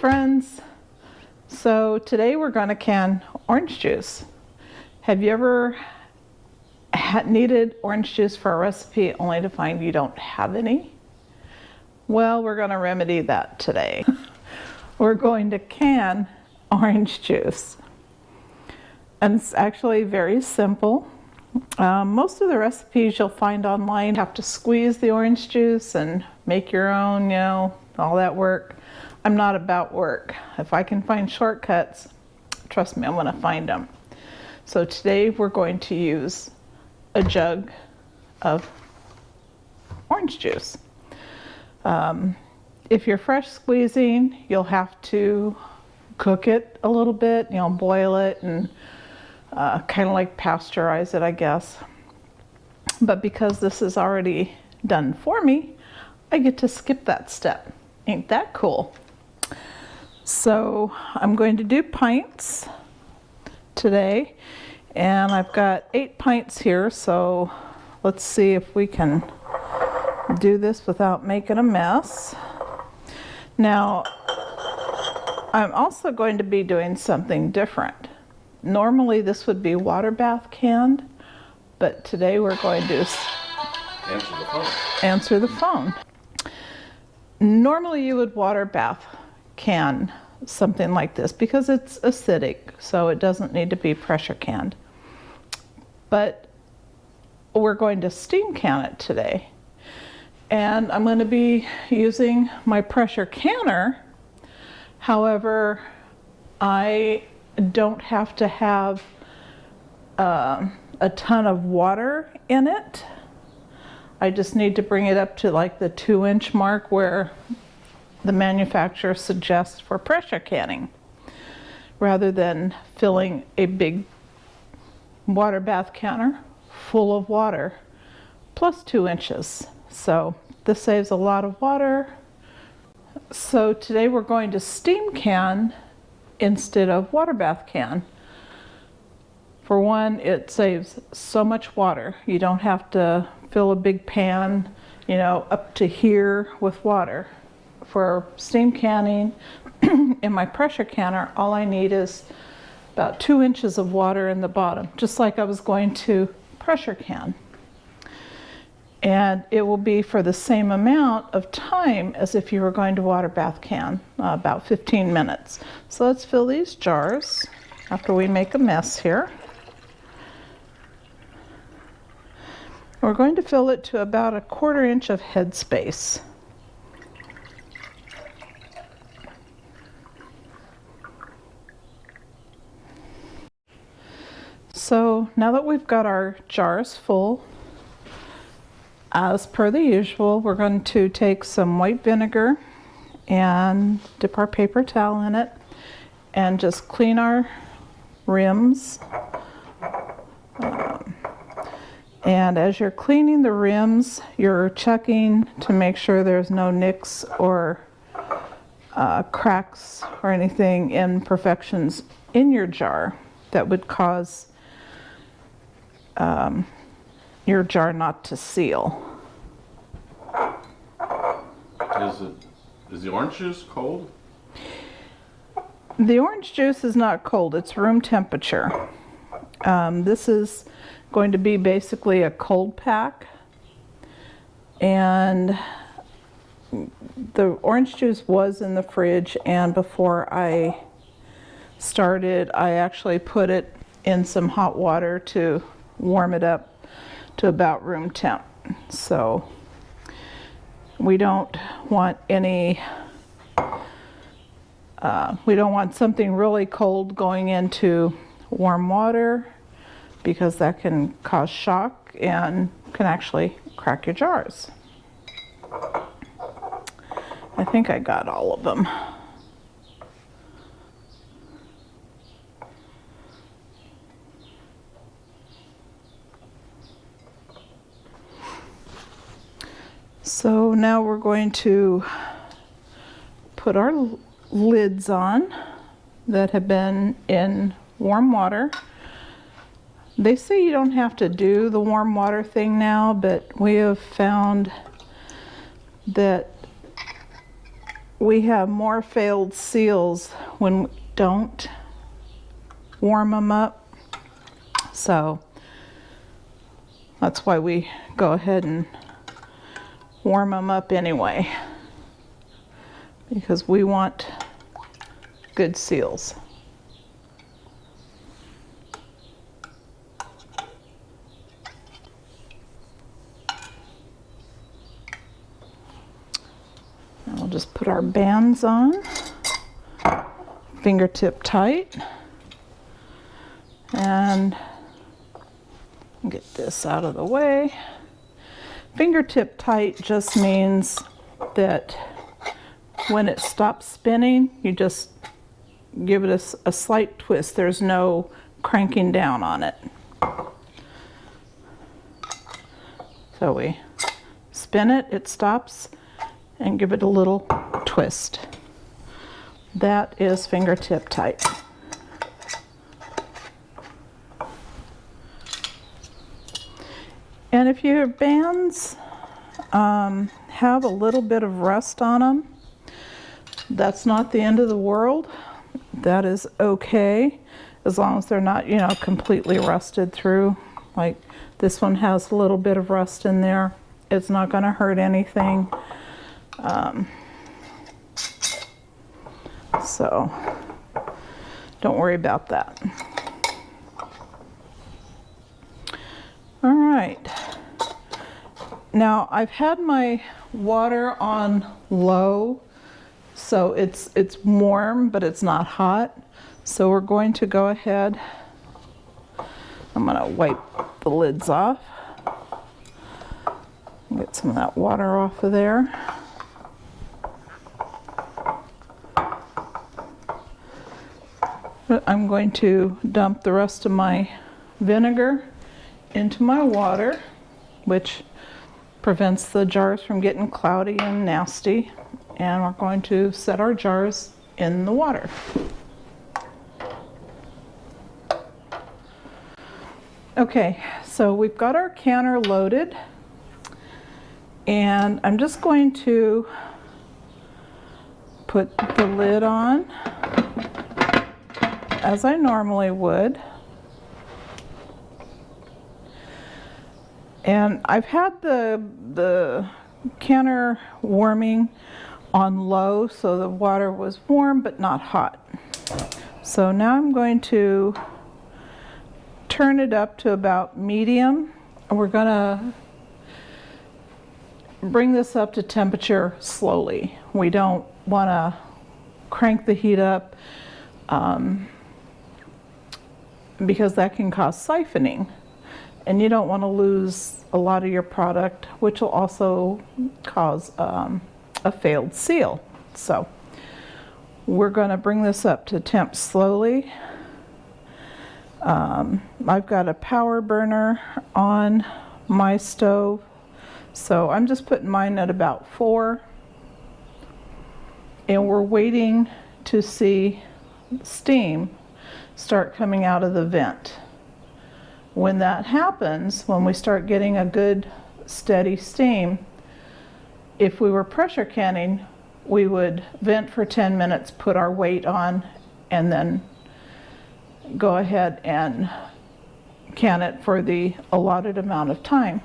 friends. So today we're going to can orange juice. Have you ever needed orange juice for a recipe only to find you don't have any? Well, we're going to remedy that today. We're going to can orange juice. And it's actually very simple. Most of the recipes you'll find online have to squeeze the orange juice and make your own, all that work. I'm not about work. If I can find shortcuts, trust me, I'm going to find them. So today we're going to use a jug of orange juice. If you're fresh squeezing, you'll have to cook it a little bit, boil it and kind of like pasteurize it, I guess. But because this is already done for me, I get to skip that step. Ain't that cool? So I'm going to do pints today, and I've got 8 pints here, so let's see if we can do this without making a mess. Now, I'm also going to be doing something different. Normally this would be water bath canned, but today we're going to answer the phone. Normally you would water bath can something like this because it's acidic, so it doesn't need to be pressure canned. But we're going to steam can it today. And I'm going to be using my pressure canner. However, I don't have to have a ton of water in it. I just need to bring it up to like the 2-inch mark where the manufacturer suggests for pressure canning, rather than filling a big water bath canner full of water plus 2 inches. So this saves a lot of water. So today we're going to steam can instead of water bath can. For one, it saves so much water. You don't have to fill a big pan, up to here with water. For steam canning, in my pressure canner, all I need is about 2 inches of water in the bottom, just like I was going to pressure can. And it will be for the same amount of time as if you were going to water bath can, about 15 minutes. So let's fill these jars after we make a mess here. We're going to fill it to about 1/4 inch of head space. So now that we've got our jars full, as per the usual, we're going to take some white vinegar and dip our paper towel in it and just clean our rims. And as you're cleaning the rims, you're checking to make sure there's no nicks or cracks or anything, imperfections in your jar that would cause your jar not to seal. Is the orange juice cold? The orange juice is not cold, it's room temperature. This is going to be basically a cold pack, and the orange juice was in the fridge, and before I started I actually put it in some hot water to warm it up to about room temp. So we don't want we don't want something really cold going into warm water, because that can cause shock and can actually crack your jars. I think I got all of them. So now we're going to put our lids on that have been in warm water. They say you don't have to do the warm water thing now, but we have found that we have more failed seals when we don't warm them up. So that's why we go ahead and warm them up anyway, because we want good seals. And we'll just put our bands on, fingertip tight, and get this out of the way. Fingertip tight just means that when it stops spinning, you just give it a slight twist. There's no cranking down on it. So we spin it, it stops, and give it a little twist. That is fingertip tight. And if your bands have a little bit of rust on them, that's not the end of the world. That is okay, as long as they're not, you know, completely rusted through. Like this one has a little bit of rust in there. It's not going to hurt anything. So don't worry about that. All right. Now I've had my water on low, so it's warm, but it's not hot. So we're going to go ahead. I'm going to wipe the lids off. Get some of that water off of there. I'm going to dump the rest of my vinegar into my water, which prevents the jars from getting cloudy and nasty. And we're going to set our jars in the water. Okay, so we've got our canner loaded, and I'm just going to put the lid on as I normally would. And I've had the canner warming on low, so the water was warm but not hot. So now I'm going to turn it up to about medium, and we're gonna bring this up to temperature slowly. We don't want to crank the heat up because that can cause siphoning, and you don't want to lose a lot of your product, which will also cause a failed seal. So we're going to bring this up to temp slowly. I've got a power burner on my stove, so I'm just putting mine at about 4, and we're waiting to see steam start coming out of the vent. When that happens, when we start getting a good steady steam, if we were pressure canning, we would vent for 10 minutes, put our weight on, and then go ahead and can it for the allotted amount of time.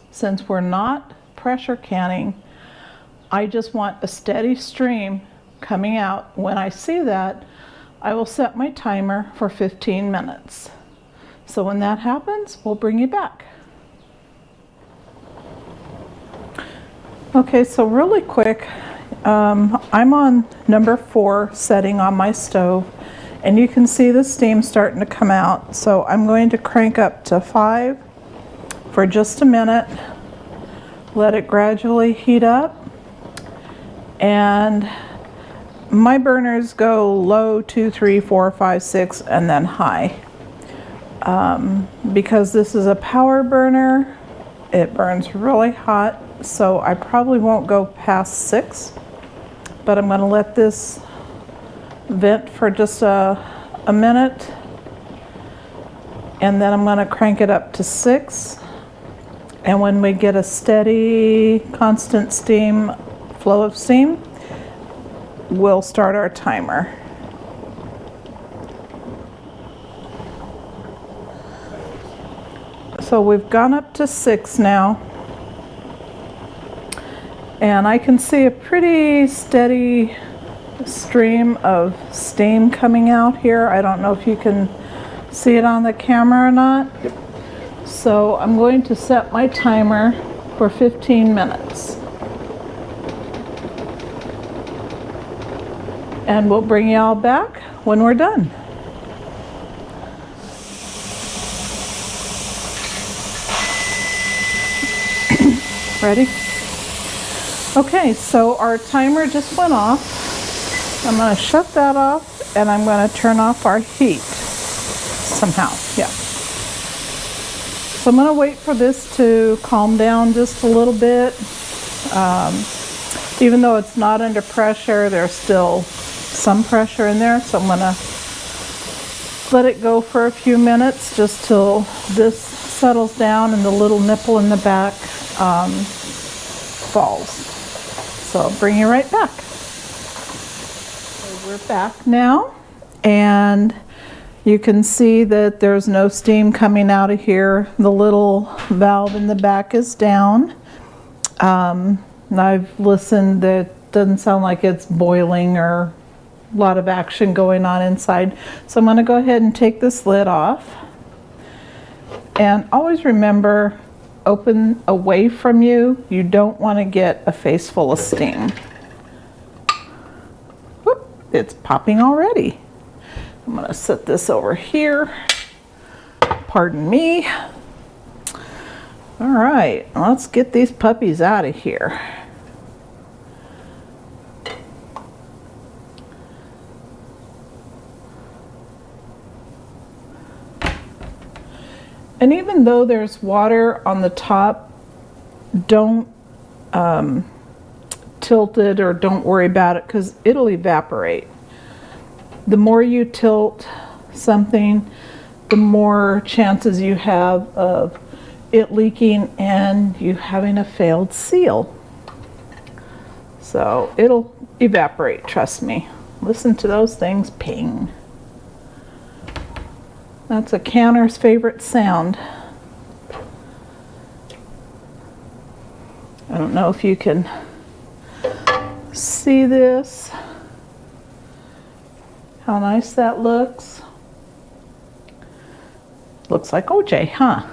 Since we're not pressure canning, I just want a steady stream coming out. When I see that, I will set my timer for 15 minutes. So when that happens, we'll bring you back. Okay, so really quick, I'm on number 4 setting on my stove, and you can see the steam starting to come out. So I'm going to crank up to 5 for just a minute, let it gradually heat up, and my burners go low, 2, 3, 4, 5, 6, and then high. Because this is a power burner, it burns really hot, so I probably won't go past 6, but I'm going to let this vent for just a minute, and then I'm going to crank it up to 6, and when we get a steady, constant steam, flow of steam, we'll start our timer. So we've gone up to 6 now. And I can see a pretty steady stream of steam coming out here. I don't know if you can see it on the camera or not. Yep. So I'm going to set my timer for 15 minutes. And we'll bring you all back when we're done. Ready? Okay, so our timer just went off. I'm going to shut that off and I'm going to turn off our heat somehow. Yeah. So I'm going to wait for this to calm down just a little bit. Even though it's not under pressure, there's still some pressure in there. So I'm going to let it go for a few minutes just till this settles down and the little nipple in the back falls. So I'll bring you right back. So we're back now, and you can see that there's no steam coming out of here. The little valve in the back is down. And I've listened, that doesn't sound like it's boiling or a lot of action going on inside. So I'm going to go ahead and take this lid off. And always remember, open away from you. You don't want to get a face full of steam. Whoop, it's popping already. I'm going to set this over here. Pardon me. All right, let's get these puppies out of here. And even though there's water on the top, don't tilt it or don't worry about it, because it'll evaporate. The more you tilt something, the more chances you have of it leaking and you having a failed seal. So it'll evaporate, trust me. Listen to those things ping. That's a canner's favorite sound. I don't know if you can see this. How nice that looks. Looks like OJ, huh?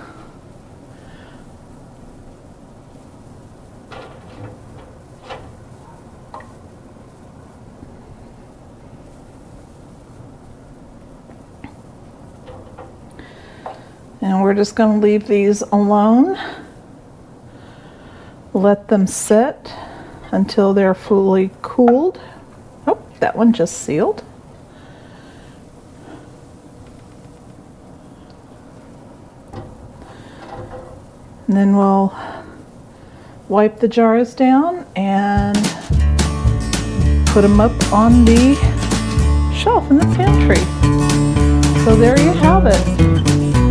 And we're just going to leave these alone. Let them sit until they're fully cooled. Oh, that one just sealed. And then we'll wipe the jars down and put them up on the shelf in the pantry. So there you have it.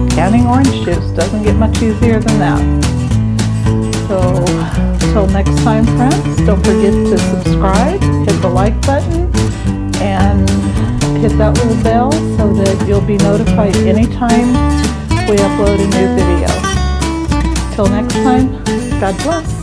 Canning orange juice doesn't get much easier than that. So until next time, friends, don't forget to subscribe, hit the like button, and hit that little bell so that you'll be notified anytime we upload a new video. Till next time, God bless.